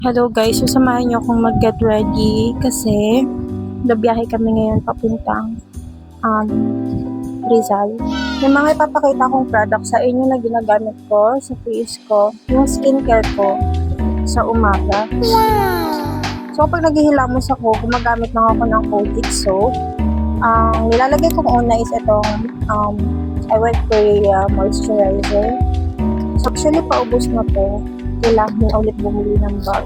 Hello guys, so samahan niyo akong mag-get ready kasi nabiyahe kami ngayon papuntang um, Rizal. May mga ipapakita akong product sa inyo na ginagamit ko sa face ko, yung skincare ko sa umaga. So kapag naghihilamos ako, gumagamit lang ako ng Kojic soap. Ang nilalagay kong una is itong I went Korea moisturizer. So actually paubos na po. Kailangan ulit bumili ng bag.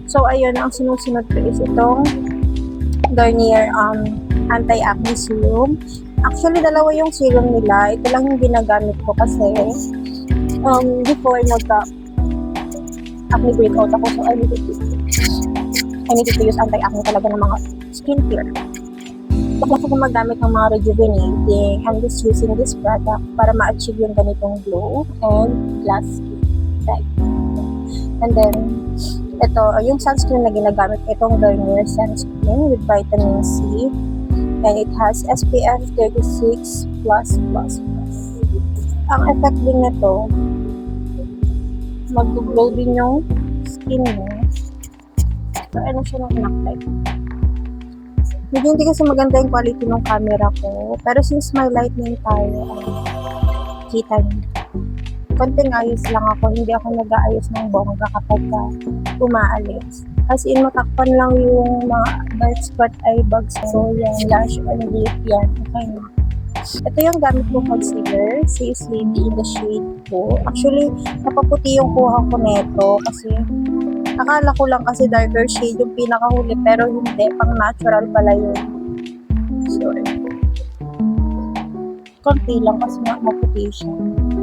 So ayun, ang sinusunod ko is itong Garnier anti-acne serum. Actually, dalawa yung serum nila. Ito lang yung ginagamit ko kasi before nagka-acne breakout ako, so I needed to use anti-acne talaga ng mga skincare. Bakit ako gumagamit ng mga rejuvenating. I'm just using this product para ma-achieve yung ganitong glow and glass skin effect. And then, ito, yung sunscreen na ginagamit, itong Garnier sunscreen with vitamin C. And it has SPF 36+++. Ang effect din nito, mag-glow din yung skin mo. So, ano siya ng inapply. Medyo hindi kasi maganda yung quality ng camera ko. Pero since may lightning tayo, kita niyo. Konting ayos lang ako. Hindi ako nag-aayos ng bongga kapag umaalis. As in, matakpan lang yung mga dark spot eye bags ko. Yan, lash and lip. Yan, okay na. Ito yung gamit kong concealer. Sis Lady in the shade ko. Actually, napaputi yung kuha ko neto kasi akala ko lang kasi darker shade yung pinakahuli pero hindi, pang natural pala yun. Sorry. Konti lang kasi maputi siya.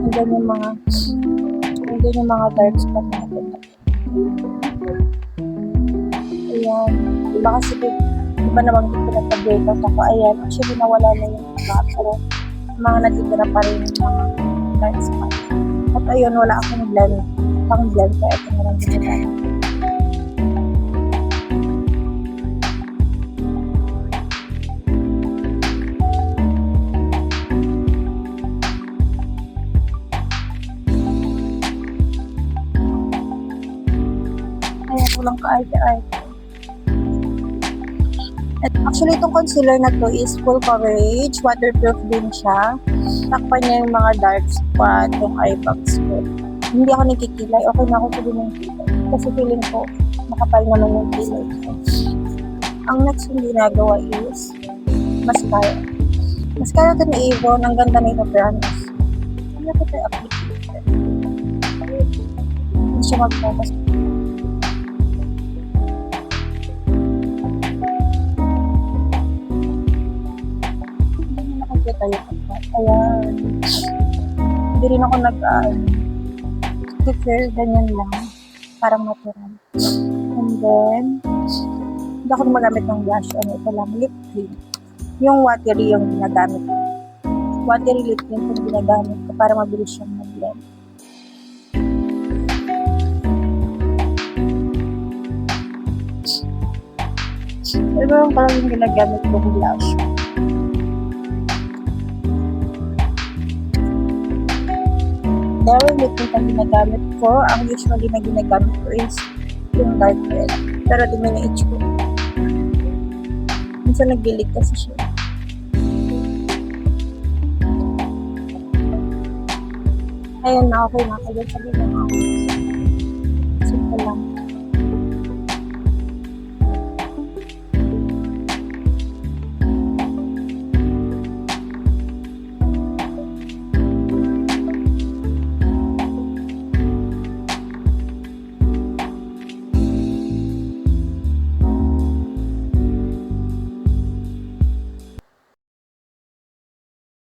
Hanggang yung mga dark spot natin. Ayan. Diba kasi iba naman dito nagpa-breakout ako. Ayan. Actually nawala na yung mga pero mga natitira pa rin yung mga dark spot. At ayun, wala akong blend. Pang blend kaya ito na lang ginagamit. Walang ka-arte-arte. At actually, itong concealer na to is full coverage, waterproof din siya. Takpan niya yung mga dark spot, yung eye bags ko. Hindi ako nagkikilay, okay na ako sa ng kilay. Kasi feeling ko, makapal naman yung kilay ko. Ang next yung ginagawa is mascara. Mascara to ni Avon, ang ganda na ito, promise. Ano ko ito application? Hindi siya mag-focus. Tayo ayan. Hindi rin ako nag-prepare ganyan lang. Parang natural. And then, hindi ako magamit ng blush. Ito lang, lip cream. Yung watery yung ginagamit ko. Watery lip cream yung ginagamit ko para mabilis siyang mag-blend. Ito yung parang yung ginagamit ko ng blush. Dahil lip tint ang ginagamit ko, ang usually na ginagamit ko is yung dark red. Pero di may na-itch ko. Minsan nag-delete kasi siya. Ayan na, okay na. Kaya sabi na ako.